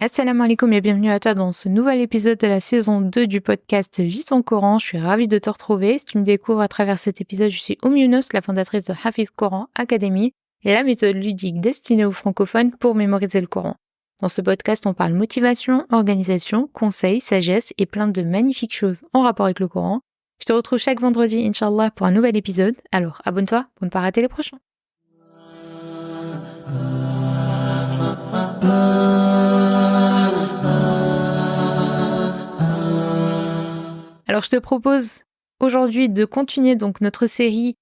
Assalamu alaikum et bienvenue à toi dans ce nouvel épisode de la saison 2 du podcast Vis ton Coran. Je suis ravie de te retrouver. Si tu me découvres à travers cet épisode, je suis Younous, la fondatrice de Hafiz Coran Academy et la méthode ludique destinée aux francophones pour mémoriser le Coran. Dans ce podcast, on parle motivation, organisation, conseils, sagesse et plein de magnifiques choses en rapport avec le Coran. Je te retrouve chaque vendredi, Inch'Allah, pour un nouvel épisode. Alors, abonne-toi pour ne pas rater les prochains. Alors, je te propose aujourd'hui de continuer donc notre série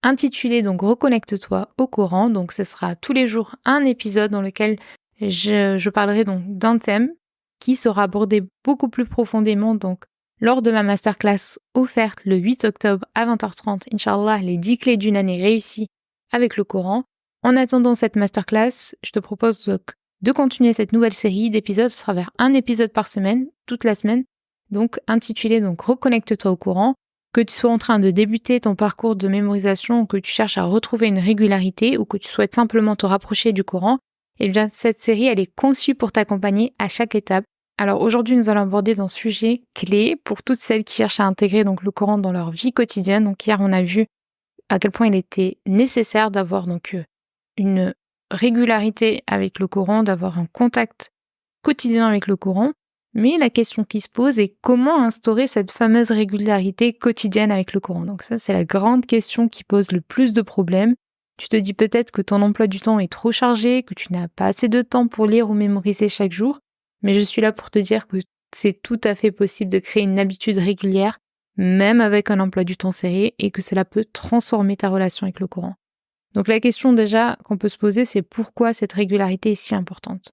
intitulée donc Reconnecte-toi au Coran. Donc, ce sera tous les jours un épisode dans lequel je parlerai donc d'un thème qui sera abordé beaucoup plus profondément donc lors de ma masterclass offerte le 8 octobre à 20h30. Inch'Allah, les 10 clés d'une année réussie avec le Coran. En attendant cette masterclass, je te propose donc de continuer cette nouvelle série d'épisodes à travers un épisode par semaine, toute la semaine, donc intitulé donc Reconnecte-toi au Coran, que tu sois en train de débuter ton parcours de mémorisation ou que tu cherches à retrouver une régularité ou que tu souhaites simplement te rapprocher du Coran, eh bien cette série elle est conçue pour t'accompagner à chaque étape. Alors aujourd'hui nous allons aborder un sujet clé pour toutes celles qui cherchent à intégrer donc le Coran dans leur vie quotidienne. Donc hier on a vu à quel point il était nécessaire d'avoir donc une régularité avec le Coran, d'avoir un contact quotidien avec le Coran. Mais la question qui se pose est comment instaurer cette fameuse régularité quotidienne avec le Coran. Donc ça, c'est la grande question qui pose le plus de problèmes. Tu te dis peut-être que ton emploi du temps est trop chargé, que tu n'as pas assez de temps pour lire ou mémoriser chaque jour. Mais je suis là pour te dire que c'est tout à fait possible de créer une habitude régulière, même avec un emploi du temps serré, et que cela peut transformer ta relation avec le Coran. Donc la question déjà qu'on peut se poser, c'est pourquoi cette régularité est si importante.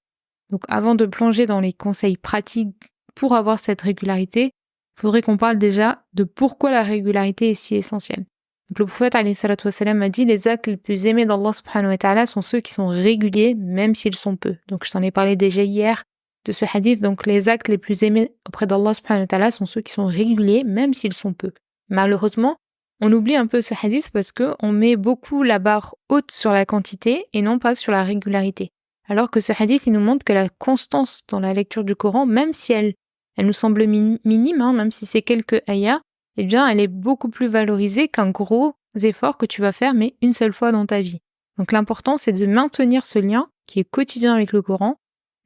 Donc avant de plonger dans les conseils pratiques pour avoir cette régularité, il faudrait qu'on parle déjà de pourquoi la régularité est si essentielle. Donc le prophète alayhi salatu wassalam a dit les actes les plus aimés d'Allah subhanahu wa ta'ala sont ceux qui sont réguliers même s'ils sont peu. Donc je t'en ai parlé déjà hier de ce hadith. Donc les actes les plus aimés auprès d'Allah subhanahu wa ta'ala sont ceux qui sont réguliers même s'ils sont peu. Malheureusement, on oublie un peu ce hadith parce qu'on met beaucoup la barre haute sur la quantité et non pas sur la régularité. Alors que ce hadith, il nous montre que la constance dans la lecture du Coran, même si elle nous semble minime, même si c'est quelques ayats, eh bien, elle est beaucoup plus valorisée qu'un gros effort que tu vas faire, mais une seule fois dans ta vie. Donc l'important, c'est de maintenir ce lien qui est quotidien avec le Coran,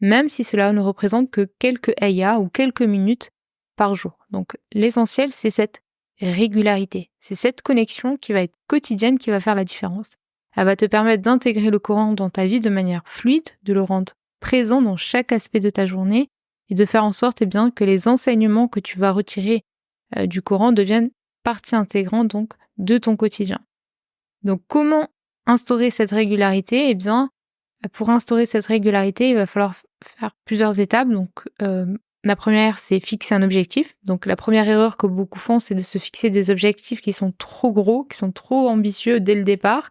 même si cela ne représente que quelques ayats ou quelques minutes par jour. Donc l'essentiel, c'est cette régularité. C'est cette connexion qui va être quotidienne qui va faire la différence. Elle va te permettre d'intégrer le Coran dans ta vie de manière fluide, de le rendre présent dans chaque aspect de ta journée et de faire en sorte que les enseignements que tu vas retirer du Coran deviennent partie intégrante donc de ton quotidien. Donc comment instaurer cette régularité ? Eh bien, pour instaurer cette régularité, il va falloir faire plusieurs étapes. Donc la première, c'est fixer un objectif. Donc la première erreur que beaucoup font, c'est de se fixer des objectifs qui sont trop gros, qui sont trop ambitieux dès le départ.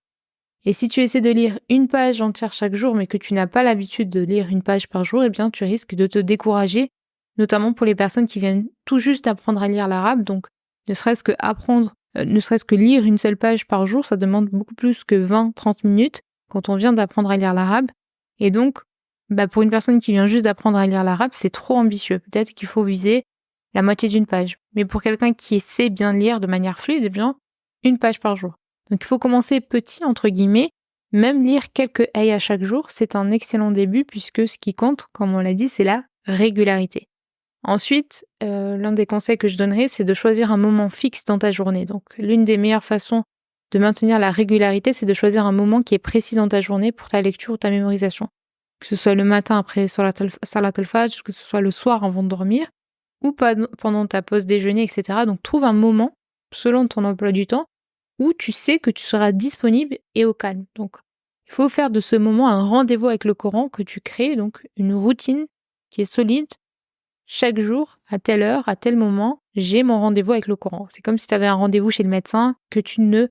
Et si tu essaies de lire une page entière chaque jour, mais que tu n'as pas l'habitude de lire une page par jour, eh bien, tu risques de te décourager, notamment pour les personnes qui viennent tout juste apprendre à lire l'arabe. Donc, ne serait-ce que lire une seule page par jour, ça demande beaucoup plus que 20-30 minutes quand on vient d'apprendre à lire l'arabe. Et donc, pour une personne qui vient juste d'apprendre à lire l'arabe, c'est trop ambitieux. Peut-être qu'il faut viser la moitié d'une page. Mais pour quelqu'un qui sait bien lire de manière fluide, eh bien, une page par jour. Donc il faut commencer petit, entre guillemets, même lire quelques ayats chaque jour, c'est un excellent début puisque ce qui compte, comme on l'a dit, c'est la régularité. Ensuite, l'un des conseils que je donnerais, c'est de choisir un moment fixe dans ta journée. Donc l'une des meilleures façons de maintenir la régularité, c'est de choisir un moment qui est précis dans ta journée pour ta lecture ou ta mémorisation. Que ce soit le matin après Salat al-Fajr, que ce soit le soir avant de dormir, ou pendant ta pause déjeuner, etc. Donc trouve un moment, selon ton emploi du temps, où tu sais que tu seras disponible et au calme. Donc, il faut faire de ce moment un rendez-vous avec le Coran que tu crées, donc une routine qui est solide. Chaque jour, à telle heure, à tel moment, j'ai mon rendez-vous avec le Coran. C'est comme si tu avais un rendez-vous chez le médecin que tu ne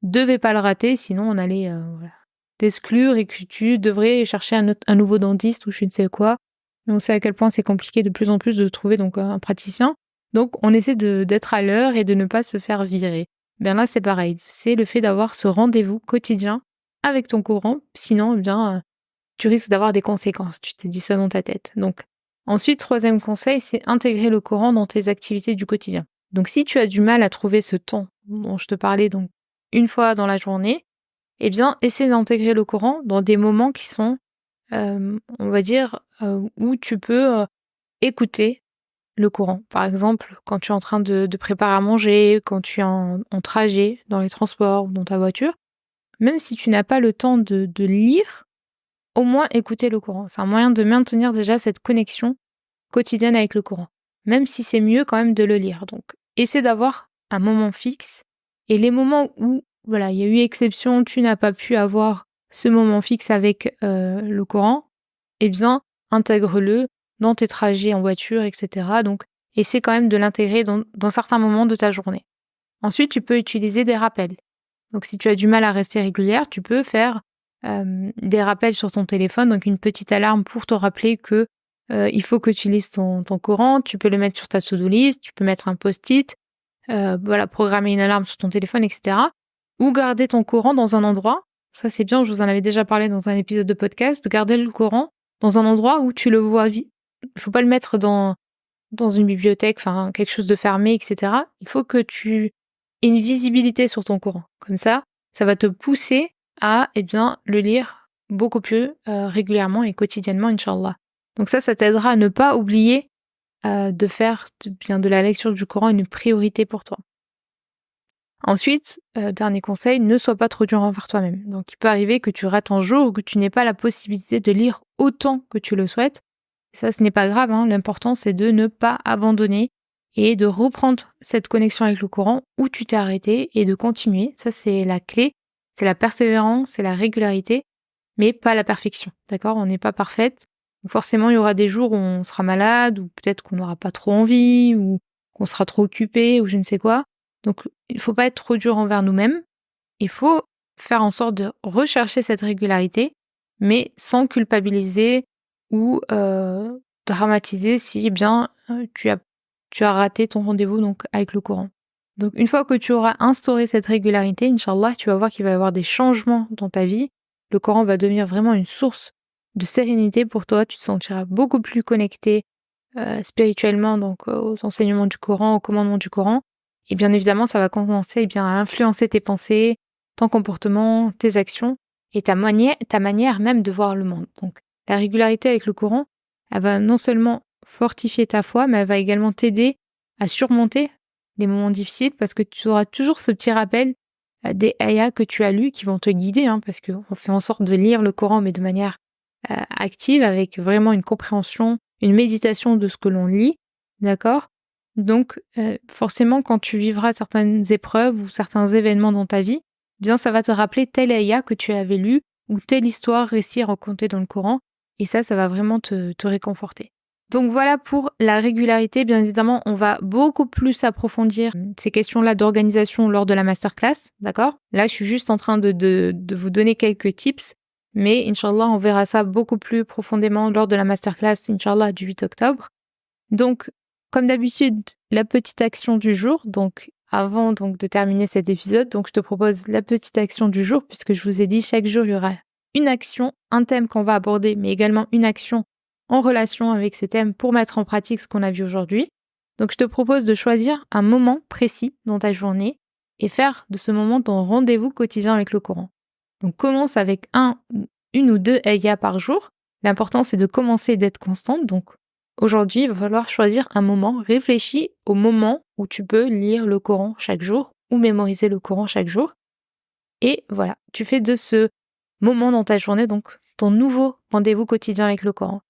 devais pas le rater, sinon on allait t'exclure et que tu devrais chercher un nouveau dentiste ou je ne sais quoi. Mais on sait à quel point c'est compliqué de plus en plus de trouver donc un praticien. Donc, on essaie d'être à l'heure et de ne pas se faire virer. Bien là, c'est pareil. C'est le fait d'avoir ce rendez-vous quotidien avec ton Coran. Sinon, tu risques d'avoir des conséquences. Tu t'es dit ça dans ta tête. Donc, ensuite, troisième conseil, c'est intégrer le Coran dans tes activités du quotidien. Donc, si tu as du mal à trouver ce temps dont je te parlais, donc une fois dans la journée, eh bien, essaie d'intégrer le Coran dans des moments qui sont, on va dire, où tu peux écouter le Coran. Par exemple, quand tu es en train de préparer à manger, quand tu es en trajet, dans les transports ou dans ta voiture, même si tu n'as pas le temps de lire, au moins écouter le Coran. C'est un moyen de maintenir déjà cette connexion quotidienne avec le Coran, même si c'est mieux quand même de le lire. Donc, essaie d'avoir un moment fixe et les moments où, voilà, il y a eu exception, tu n'as pas pu avoir ce moment fixe avec le Coran, eh bien, intègre-le dans tes trajets en voiture, etc. Donc, essaie quand même de l'intégrer dans certains moments de ta journée. Ensuite, tu peux utiliser des rappels. Donc, si tu as du mal à rester régulière, tu peux faire des rappels sur ton téléphone, donc une petite alarme pour te rappeler que il faut que tu lises ton Coran. Tu peux le mettre sur ta to-do list, tu peux mettre un post-it, voilà, programmer une alarme sur ton téléphone, etc. Ou garder ton Coran dans un endroit. Ça, c'est bien, je vous en avais déjà parlé dans un épisode de podcast, de garder le Coran dans un endroit où tu le vois. Il faut pas le mettre dans une bibliothèque, enfin quelque chose de fermé, etc. Il faut que tu aies une visibilité sur ton Coran. Comme ça va te pousser à le lire beaucoup plus régulièrement et quotidiennement, Inch'Allah. Donc ça t'aidera à ne pas oublier de faire de la lecture du Coran une priorité pour toi. Ensuite, dernier conseil, ne sois pas trop dur envers toi-même. Donc il peut arriver que tu rates un jour ou que tu n'aies pas la possibilité de lire autant que tu le souhaites. Ça, ce n'est pas grave, hein. L'important, c'est de ne pas abandonner et de reprendre cette connexion avec le Coran où tu t'es arrêté et de continuer. Ça, c'est la clé. C'est la persévérance, c'est la régularité, mais pas la perfection. D'accord? On n'est pas parfaite. Donc forcément, il y aura des jours où on sera malade, ou peut-être qu'on n'aura pas trop envie, ou qu'on sera trop occupé, ou je ne sais quoi. Donc, il ne faut pas être trop dur envers nous-mêmes. Il faut faire en sorte de rechercher cette régularité, mais sans culpabiliser ou dramatiser si tu as raté ton rendez-vous donc avec le Coran. Donc une fois que tu auras instauré cette régularité, Inch'Allah, tu vas voir qu'il va y avoir des changements dans ta vie. Le Coran va devenir vraiment une source de sérénité pour toi. Tu te sentiras beaucoup plus connecté spirituellement donc aux enseignements du Coran, au commandement du Coran. Et bien évidemment, ça va commencer à influencer tes pensées, ton comportement, tes actions et ta manière même de voir le monde. Donc la régularité avec le Coran, elle va non seulement fortifier ta foi, mais elle va également t'aider à surmonter les moments difficiles parce que tu auras toujours ce petit rappel des ayats que tu as lus qui vont te guider, hein, parce qu'on fait en sorte de lire le Coran, mais de manière active, avec vraiment une compréhension, une méditation de ce que l'on lit, d'accord? Donc, forcément, quand tu vivras certaines épreuves ou certains événements dans ta vie, bien ça va te rappeler tel ayat que tu avais lu ou telle histoire, récit raconté dans le Coran, et ça va vraiment te réconforter. Donc voilà pour la régularité. Bien évidemment, on va beaucoup plus approfondir ces questions-là d'organisation lors de la masterclass, d'accord? Là, je suis juste en train de vous donner quelques tips, mais Inch'Allah, on verra ça beaucoup plus profondément lors de la masterclass, Inch'Allah, du 8 octobre. Donc, comme d'habitude, la petite action du jour. Donc, avant de terminer cet épisode, donc je te propose la petite action du jour, puisque je vous ai dit, chaque jour, il y aura une action, un thème qu'on va aborder, mais également une action en relation avec ce thème pour mettre en pratique ce qu'on a vu aujourd'hui. Donc, je te propose de choisir un moment précis dans ta journée et faire de ce moment ton rendez-vous quotidien avec le Coran. Donc, commence avec une ou deux ayats par jour. L'important, c'est de commencer et d'être constante. Donc, aujourd'hui, il va falloir choisir un moment. Réfléchis au moment où tu peux lire le Coran chaque jour ou mémoriser le Coran chaque jour. Et voilà, tu fais de ce moment dans ta journée donc ton nouveau rendez-vous quotidien avec le Coran.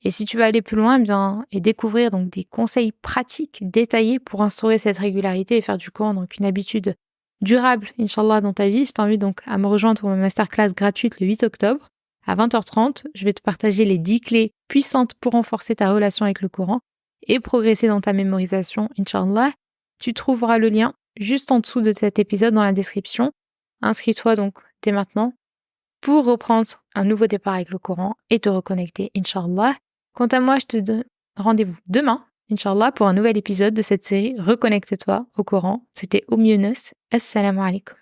Et si tu veux aller plus loin, et découvrir donc des conseils pratiques détaillés pour instaurer cette régularité et faire du Coran donc une habitude durable, Inch'Allah, dans ta vie, je t'invite donc à me rejoindre pour ma masterclass gratuite le 8 octobre à 20h30. Je vais te partager les 10 clés puissantes pour renforcer ta relation avec le Coran et progresser dans ta mémorisation, Inch'Allah. Tu trouveras le lien juste en dessous de cet épisode dans la description. Inscris-toi donc dès maintenant pour reprendre un nouveau départ avec le Coran et te reconnecter, Inch'Allah. Quant à moi, je te donne rendez-vous demain, Inch'Allah, pour un nouvel épisode de cette série Reconnecte-toi au Coran. C'était Younus. Assalamu alaikum.